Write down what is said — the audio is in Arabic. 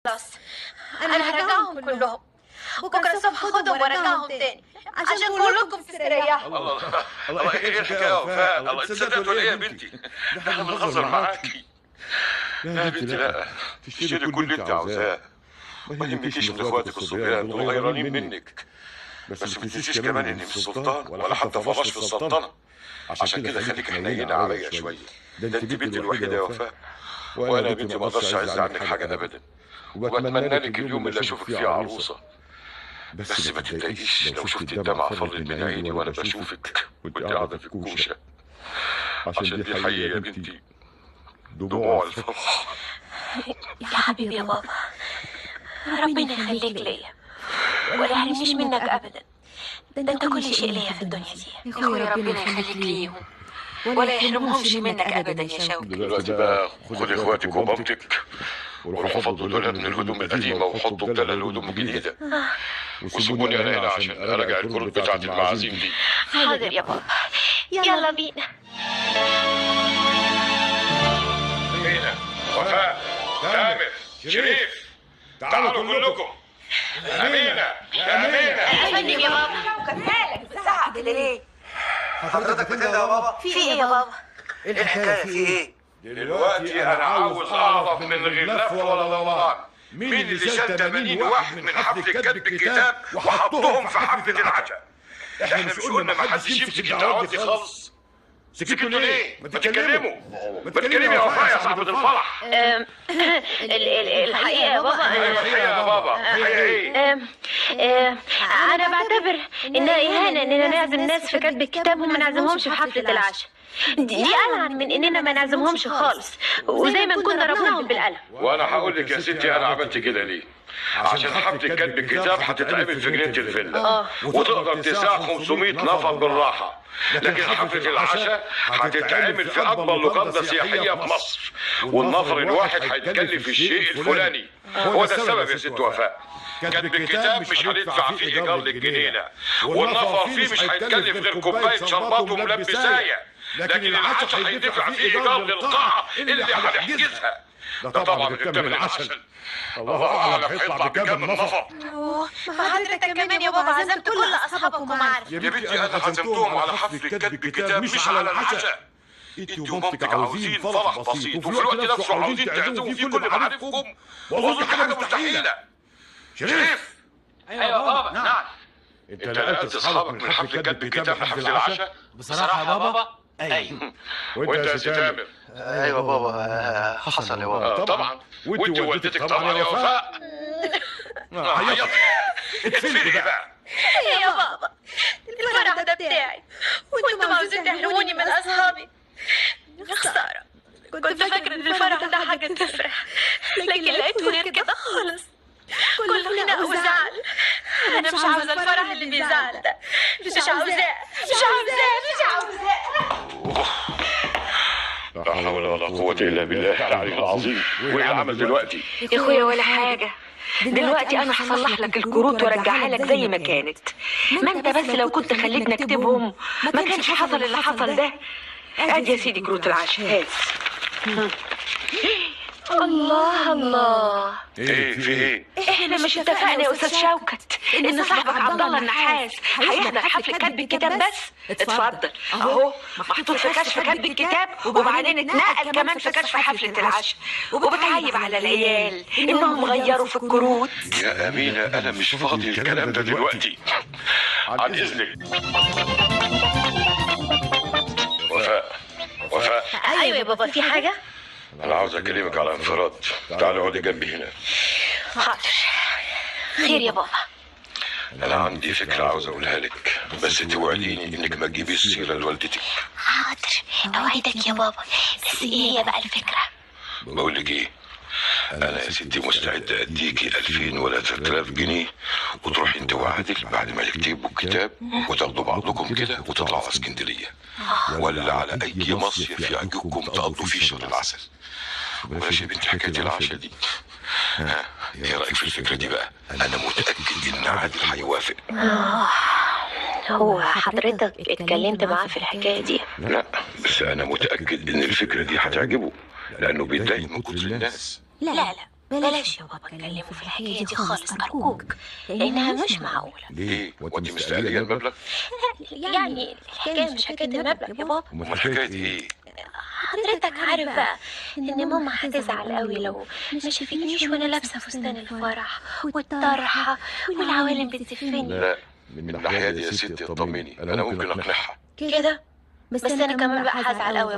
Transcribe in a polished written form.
خلاص انا هرجعهم كلهم. بكره الصبح هاخدهم وارجعهم تاني عشان كلكم تستريحوا. الله ايه الحكايه يا وفاء؟ الله انت صدقت ولا ايه يا بنتي؟ ده احنا بنهزر معاكي. لا يا بنتي لا، تشتري كل اللي انت عاوزاه، ما يهمكيش من اخواتك الصبيان دول غيرانين منك، بس ما تنسيش كمان اني مش سلطان ولا حتى فراش في السلطنه، عشان كده خليك حنينه عليا شويه. ده انت بنتي الوحيده يا وفاء، وانا يا بنتي ما اقدرش اعز عنك حاجه ابدا، وبتمنى لك اليوم اللي اشوفك فيه عروسه. بس ما تتضايقيش لو شفت الدمعة فرت من عيني وانا بشوفك وانت قاعدة في الكوشة، عشان دي حقيقة يا بنتي دموع الفرح. يا حبيبي يا بابا، ربنا يخليك ليا ولا يحرمنيش منك ابدا. ده انت كل شيء ليا في الدنيا دي يا اخويا. ربنا يخليك ليهم ولا يحرمهمش منك ابدا يا شوقي. دلوقتي بقى خد اخواتك ومامتك وروحوا فضوا دولاب من الهدوم القديمة وحطوا بدلها الهدوم الجديدة، وسيبوني انا هنا عشان ارجع الكروت بتاعت المعازيم دي. حاضر يا بابا، يلا بينا. هنا وفاء، تامر، شريف، تعالوا كلكم. أمينة يا أمينة. أفندم يا بابا. مالك بتزعق كده ليه؟ حضرتك بتندى يا بابا؟ في ايه يا بابا؟ ايه الحكاية في ايه؟ دلوقتي أنا عاوز أعرف من غير لف ولا دوران مين اللي شال 80 واحد من حفلة كتب الكتاب وحطهم في حفلة العشاء؟ احنا مش قلنا ما حدش يمسك الدعوات دي خالص؟ سكتوا ليه؟ ما تتكلموا. ما تتكلمي يا وفاء يا صاحبة الفرح. الحقيقة يا بابا، الحقيقة يا بابا، الحقيقة ايه؟ أنا بعتبر إنها إهانة إننا نعزم ناس في كتب الكتاب وما نعزمهمش في حفلة العشاء. دي ألعن من إننا ما نعزمهمش خالص وزي ما نكون ضربناهم بالقلم. وأنا هقول لك يا ستي أنا عملت كده ليه؟ عشان حفلة كتب الكتاب هتتعمل في جنينة الفيلا وتقدر تساع 500 نفر بالراحة، لكن حفلة العشاء هتتعمل في أكبر لوكاندا سياحية في مصر، والنفر الواحد هيتكلف الشيء الفلاني. هو ده السبب يا ست وفاء. كتب الكتاب مش هندفع فيه إيجار للجنينة، والنفر فيه مش هيتكلف غير كوباية شربات وملبساية، لكن العشاء هيدفع فيه إيجار للقاعة اللي هنحجزها. ده طبعا غير العسل. الله أعلم هيطلع بكام النفر. ما حضرتك كمان يا بابا عزمت كل أصحابك ومعارفك. يا بنتي أنا عزمتهم على حفلة كتب الكتاب مش على العشاء. انت ومامتك عاوزين فرح بسيط وفي الوقت نفسه عاوزين تعزموا فيه كل معارفكم، وأظن حاجة مستحيلة. شريف. ايوه بابا. نعم. انت نقلت اصحابك من حفلة كتب الكتاب لحفلة العشاء؟ بصراحة يا بابا ايوه. وانت يا سي تامر؟ ايوه بابا، حصل يا بابا. طبعا. وانت والدتك طبعا يا وفاء. عيطي. اتفلي بقى. يا بابا الفرح ده بتاعي وانتم عاوزين تحرموني من أصحابي. يا خسارة، كنت فاكرة إن الفرح ده حاجة تفرح، لكن لقيته غير كده خالص. كله خناق وزعل. أنا مش عاوزة الفرح اللي بيزعل ده، مش عاوزاه. لا حول ولا قوة إلا بالله العلي العظيم. وإيه العمل دلوقتي؟ يا اخويا ولا حاجة، دلوقتي انا هصلح لك الكروت وارجعها لك زي ما كانت. ما انت بس لو كنت خليتني اكتبهم ما كانش حصل اللي حصل ده. ادي يا سيدي كروت العشاء. الله الله. ايه في ايه؟ احنا مش اتفقنا يا استاذ شوكت ان صاحبك عبد الله النحاس هيحضر حفله كتب الكتاب بس؟ اتفضل اهو محطوط في كشف كتب الكتاب، وبعدين اتنقل كمان في كشف حفله العشاء، وبتعيب على العيال انهم غيروا في الكروت. يا أمينة أنا مش فاضي الكلام ده دلوقتي، عن إذنك. وفاء. أيوة يا بابا، في حاجة؟ أنا عاوز أكلمك على انفراد. تعالي اقعدي جنبي هنا. حاضر. خير يا بابا؟ أنا عندي فكرة عاوز أقولها لك، بس توعديني إنك ما تجيبيش السيرة لوالدتي. حاضر، أوعدك يا بابا. بس إيه هي بقى الفكرة؟ بقول لك إيه، أنا يا ستي مستعد أديكي 2000 ولا 3000 جنيه وتروحي أنت وعادل بعد ما تكتبوا الكتاب وتاخدوا بعضكم كده وتطلعوا على اسكندرية ولا على أي مصيف يعجبكم تقضوا فيه شهر العسل. بلاش يا بنتي حكاية العشاء دي. ها إيه رأيك في الفكرة دي بقى؟ أنا متأكد إن عادل هيوافق. هو حضرتك اتكلمت معاه في الحكاية دي؟ لا بس أنا متأكد إن الفكرة دي هتعجبه لأنه بيتضايق من كتر الناس. لا بلاش يا بابا اتكلموا في الحكاية دي خالص أرجوك، لأنها مش معقولة. ليه؟ وانت مستقلية المبلغ؟ يعني الحكاية مش حكاية المبلغ يا بابا. امال حكاية ايه؟ حضرتك عارف بقى إن ماما هتزعل قوي لو ما شافتنيش وأنا لابسة فستان الفرح والطرحة والعوالم بتزفني لا، من الناحية دي يا ستي اطمني، انا ممكن اقنعها كده. بس أنا كمان بقى هزعل قوي يا